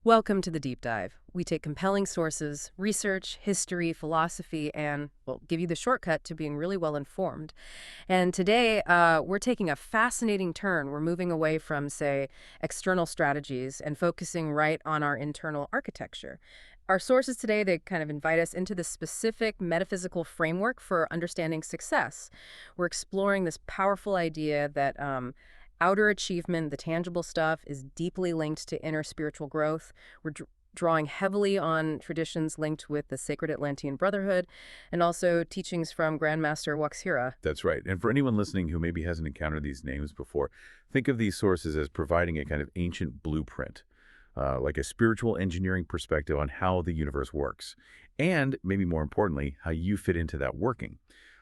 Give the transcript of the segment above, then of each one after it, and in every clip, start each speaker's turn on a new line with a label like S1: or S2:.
S1: Welcome to the deep dive. We take compelling sources, research, history, philosophy, and, well, give you the shortcut to being really well informed. And today, we're taking a fascinating turn. We're moving away from, say, external strategies and focusing right on our internal architecture. Our sources today, they kind of invite us into the specific metaphysical framework for understanding success. We're exploring this powerful idea that outer achievement, the tangible stuff, is deeply linked to inner spiritual growth. We're drawing heavily on traditions linked with the sacred Atlantean Brotherhood and also teachings from Grandmaster Waxhira.
S2: That's right. And for anyone listening who maybe hasn't encountered these names before, think of these sources as providing a kind of ancient blueprint, like a spiritual engineering perspective on how the universe works, and maybe more importantly, how you fit into that working.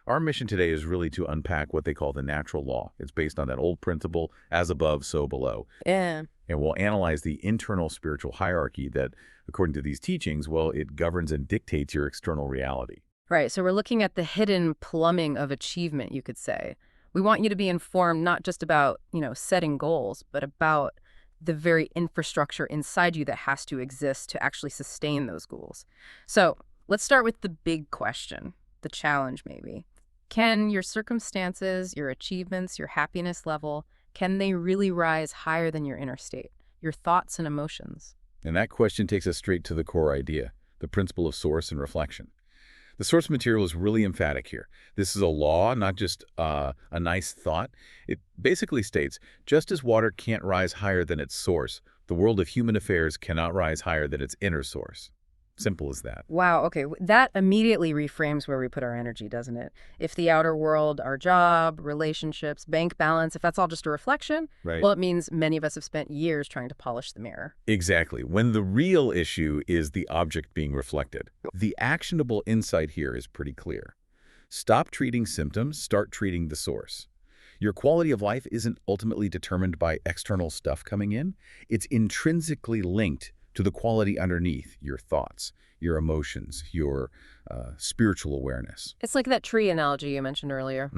S2: Our mission today is really to unpack what they call the natural law. It's based on that old principle, as above, so below.
S1: Yeah.
S2: And we'll analyze the internal spiritual hierarchy that, according to these teachings, well, it governs and dictates your external reality.
S1: Right, so we're looking at the hidden plumbing of achievement, you could say. We want you to be informed not just about, setting goals, but about the very infrastructure inside you that has to exist to actually sustain those goals. So let's start with the big question, the challenge maybe. Can your circumstances, your achievements, your happiness level, can they really rise higher than your inner state, your thoughts and emotions?
S2: And that question takes us straight to the core idea, the principle of source and reflection. The source material is really emphatic here. This is a law, not just a nice thought. It basically states, just as water can't rise higher than its source, the world of human affairs cannot rise higher than its inner source. Simple as that.
S1: Wow, okay. That immediately reframes where we put our energy, doesn't it? If the outer world, our job, relationships, bank balance, if that's all just a reflection,
S2: Right.
S1: well, it means many of us have spent years trying to polish the mirror.
S2: Exactly. When the real issue is the object being reflected. The actionable insight here is pretty clear. Stop treating symptoms, start treating the source. Your quality of life isn't ultimately determined by external stuff coming in. It's intrinsically linked to the quality underneath, your thoughts, your emotions, your spiritual awareness.
S1: It's like that tree analogy you mentioned earlier.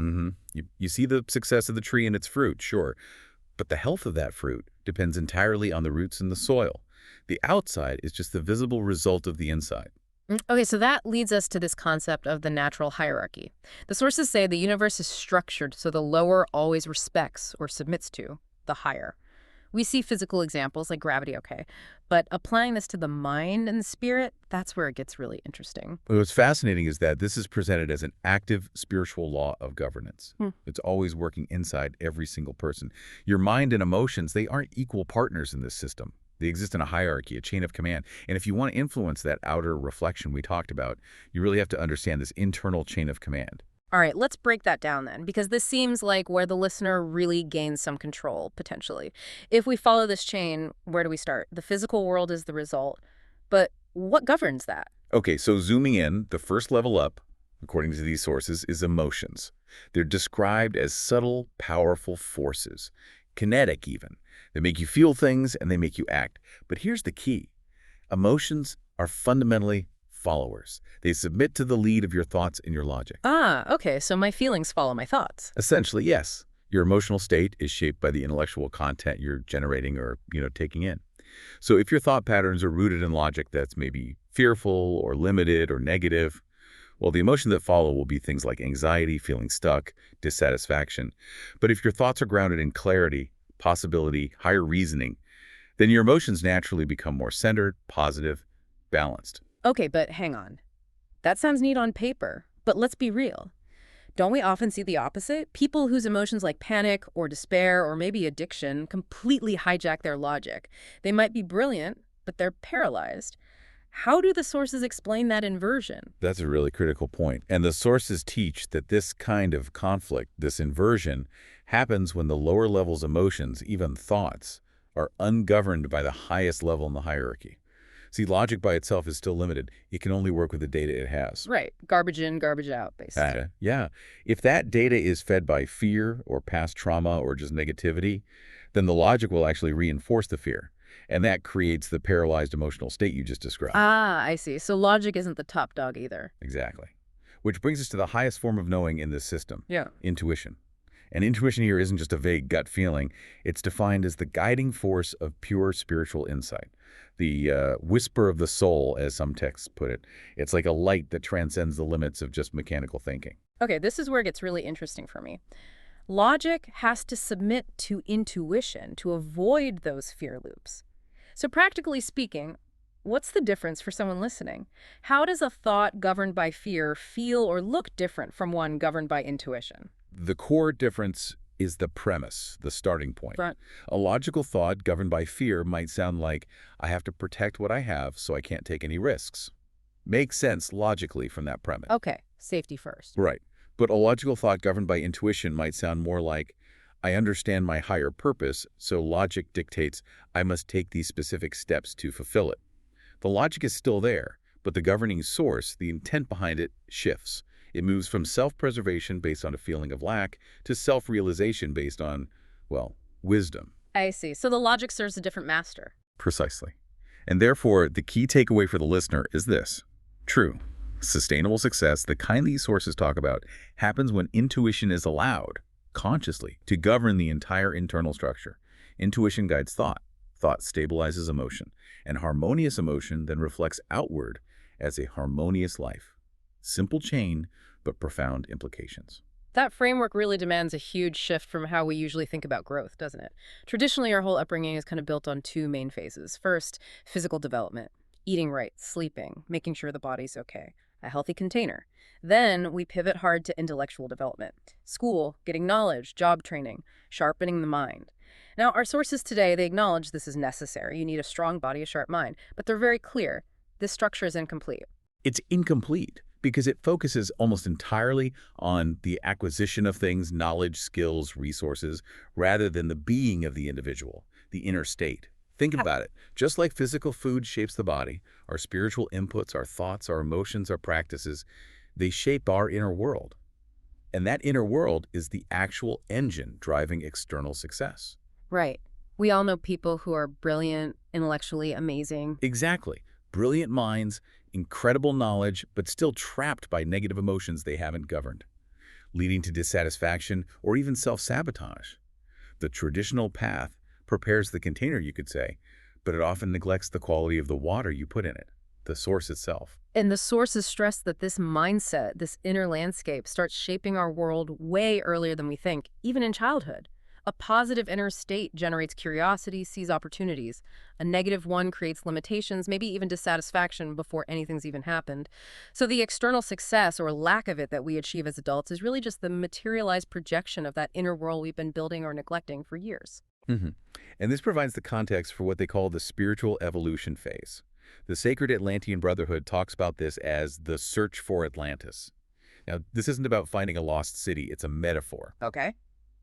S2: You see the success of the tree and its fruit, sure, but the health of that fruit depends entirely on the roots in the soil. The outside is just the visible result of the inside.
S1: Okay, so that leads us to this concept of the natural hierarchy. The sources say the universe is structured so the lower always respects or submits to the higher. We see physical examples like gravity, okay, but applying this to the mind and the spirit, that's where it gets really interesting.
S2: What's fascinating is that this is presented as an active spiritual law of governance. It's always working inside every single person. Your mind and emotions, they aren't equal partners in this system. They exist in a hierarchy, a chain of command. And if you want to influence that outer reflection we talked about, you really have to understand this internal chain of command.
S1: All right, let's break that down then, because this seems like where the listener really gains some control, potentially. If we follow this chain, where do we start? The physical world is the result, but what governs that?
S2: Okay, so zooming in, the first level up, according to these sources, is emotions. They're described as subtle, powerful forces, kinetic even. They make you feel things and they make you act. But here's the key. Emotions are fundamentally followers. They submit to the lead of your thoughts and your logic.
S1: Ah, okay, so my feelings follow my thoughts.
S2: Essentially, yes. Your emotional state is shaped by the intellectual content you're generating or, taking in. So if your thought patterns are rooted in logic that's maybe fearful or limited or negative, well, the emotions that follow will be things like anxiety, feeling stuck, dissatisfaction. But if your thoughts are grounded in clarity, possibility, higher reasoning, then your emotions naturally become more centered, positive, balanced.
S1: Okay, but hang on. That sounds neat on paper, but let's be real. Don't we often see the opposite? People whose emotions like panic or despair or maybe addiction completely hijack their logic. They might be brilliant, but they're paralyzed. How do the sources explain that inversion?
S2: That's a really critical point. And the sources teach that this kind of conflict, this inversion, happens when the lower levels emotions, even thoughts, are ungoverned by the highest level in the hierarchy. See, logic by itself is still limited. It can only work with the data it has.
S1: Right. Garbage in, garbage out, basically.
S2: Yeah. If that data is fed by fear or past trauma or just negativity, then the logic will actually reinforce the fear. And that creates the paralyzed emotional state you just described.
S1: Ah, I see. So logic isn't the top dog either.
S2: Exactly. Which brings us to the highest form of knowing in this system.
S1: Yeah.
S2: Intuition. And intuition here isn't just a vague gut feeling. It's defined as the guiding force of pure spiritual insight. The whisper of the soul, as some texts put it. It's like a light that transcends the limits of just mechanical thinking.
S1: Okay, this is where it gets really interesting for me. Logic has to submit to intuition to avoid those fear loops. So practically speaking, what's the difference for someone listening? How does a thought governed by fear feel or look different from one governed by intuition?
S2: The core difference is the premise, the starting point.
S1: Front.
S2: A logical thought governed by fear might sound like, I have to protect what I have so I can't take any risks. Makes sense logically from that premise.
S1: Okay, safety first.
S2: Right. But a logical thought governed by intuition might sound more like, I understand my higher purpose, so logic dictates I must take these specific steps to fulfill it. The logic is still there, but the governing source, the intent behind it, shifts. It moves from self-preservation based on a feeling of lack to self-realization based on, well, wisdom.
S1: I see. So the logic serves a different master.
S2: Precisely. And therefore, the key takeaway for the listener is this. True. Sustainable success, the kind these sources talk about, happens when intuition is allowed, consciously, to govern the entire internal structure. Intuition guides thought. Thought stabilizes emotion. And harmonious emotion then reflects outward as a harmonious life. Simple chain, but profound implications.
S1: That framework really demands a huge shift from how we usually think about growth, doesn't it? Traditionally, our whole upbringing is kind of built on two main phases. First, physical development, eating right, sleeping, making sure the body's okay, a healthy container. Then we pivot hard to intellectual development, school, getting knowledge, job training, sharpening the mind. Now, our sources today, they acknowledge this is necessary. You need a strong body, a sharp mind. But they're very clear. This structure is incomplete.
S2: It's incomplete because it focuses almost entirely on the acquisition of things, knowledge, skills, resources, rather than the being of the individual, the inner state. Think about it. Just like physical food shapes the body, our spiritual inputs, our thoughts, our emotions, our practices, they shape our inner world. And that inner world is the actual engine driving external success.
S1: Right. We all know people who are brilliant, intellectually amazing.
S2: Exactly. Brilliant minds, incredible knowledge, but still trapped by negative emotions they haven't governed, leading to dissatisfaction or even self-sabotage. The traditional path prepares the container, you could say, but it often neglects the quality of the water you put in it, the source itself.
S1: And the sources stress that this mindset, this inner landscape, starts shaping our world way earlier than we think, even in childhood. A positive inner state generates curiosity, sees opportunities. A negative one creates limitations, maybe even dissatisfaction before anything's even happened. So the external success or lack of it that we achieve as adults is really just the materialized projection of that inner world we've been building or neglecting for years.
S2: hmm And this provides the context for what they call the spiritual evolution phase. The Sacred Atlantean Brotherhood talks about this as the search for Atlantis. Now, this isn't about finding a lost city. It's a metaphor.
S1: Okay.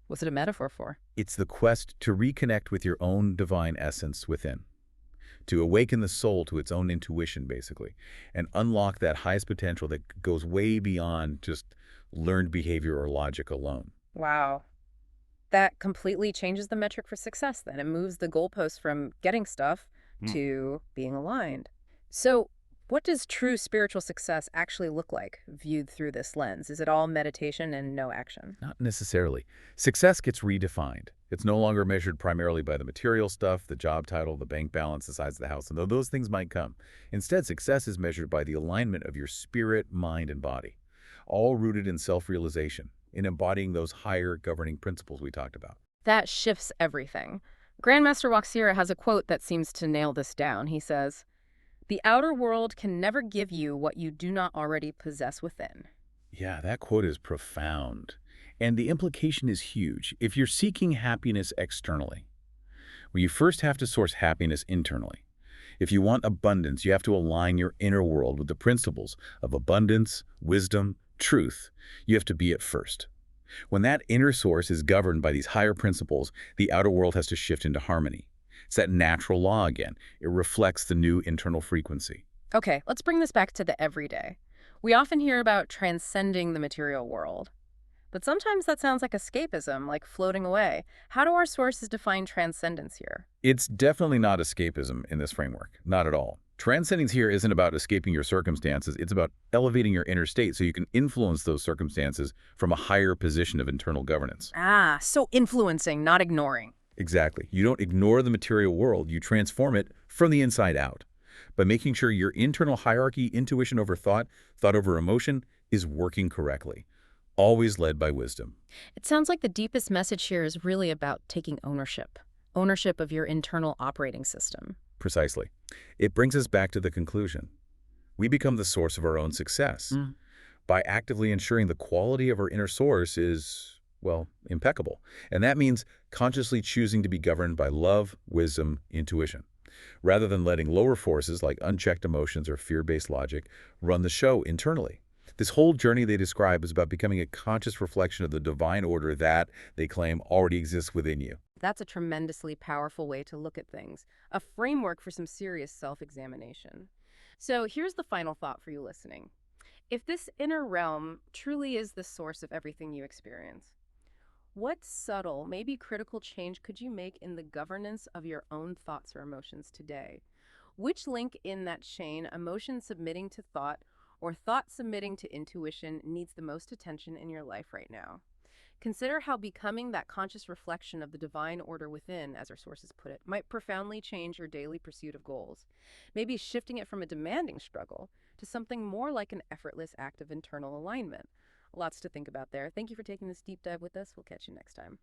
S1: What's it a metaphor for?
S2: It's the quest to reconnect with your own divine essence within, to awaken the soul to its own intuition, basically, and unlock that highest potential that goes way beyond just learned behavior or logic alone.
S1: Wow. That completely changes the metric for success then. It moves the goalpost from getting stuff to being aligned. So what does true spiritual success actually look like, viewed through this lens? Is it all meditation and no action?
S2: Not necessarily. Success gets redefined. It's no longer measured primarily by the material stuff, the job title, the bank balance, the size of the house, and though those things might come. Instead, success is measured by the alignment of your spirit, mind, and body, all rooted in self-realization, in embodying those higher governing principles we talked about.
S1: That shifts everything. Grandmaster Waxira has a quote that seems to nail this down. He says, "The outer world can never give you what you do not already possess within."
S2: Yeah, that quote is profound. And the implication is huge. If you're seeking happiness externally, well, you first have to source happiness internally. If you want abundance, you have to align your inner world with the principles of abundance, wisdom, truth. You have to be it first. When that inner source is governed by these higher principles, the outer world has to shift into harmony. It's that natural law again. It reflects the new internal frequency.
S1: Okay, let's bring this back to the everyday. We often hear about transcending the material world. But sometimes that sounds like escapism, like floating away. How do our sources define transcendence here?
S2: It's definitely not escapism in this framework, not at all. Transcendence here isn't about escaping your circumstances, it's about elevating your inner state so you can influence those circumstances from a higher position of internal governance.
S1: Ah, so influencing, not ignoring.
S2: Exactly. You don't ignore the material world, you transform it from the inside out. By making sure your internal hierarchy, intuition over thought, thought over emotion, is working correctly. Always led by wisdom.
S1: It sounds like the deepest message here is really about taking ownership. Ownership of your internal operating system.
S2: Precisely. It brings us back to the conclusion. We become the source of our own success. By actively ensuring the quality of our inner source is, well, impeccable. And that means consciously choosing to be governed by love, wisdom, intuition, rather than letting lower forces like unchecked emotions or fear-based logic run the show internally. This whole journey they describe is about becoming a conscious reflection of the divine order that, they claim, already exists within you.
S1: That's a tremendously powerful way to look at things, a framework for some serious self-examination. So here's the final thought for you listening. If this inner realm truly is the source of everything you experience, what subtle, maybe critical change could you make in the governance of your own thoughts or emotions today? Which link in that chain, emotion submitting to thought or thought submitting to intuition, needs the most attention in your life right now? Consider how becoming that conscious reflection of the divine order within, as our sources put it, might profoundly change your daily pursuit of goals. Maybe shifting it from a demanding struggle to something more like an effortless act of internal alignment. Lots to think about there. Thank you for taking this deep dive with us. We'll catch you next time.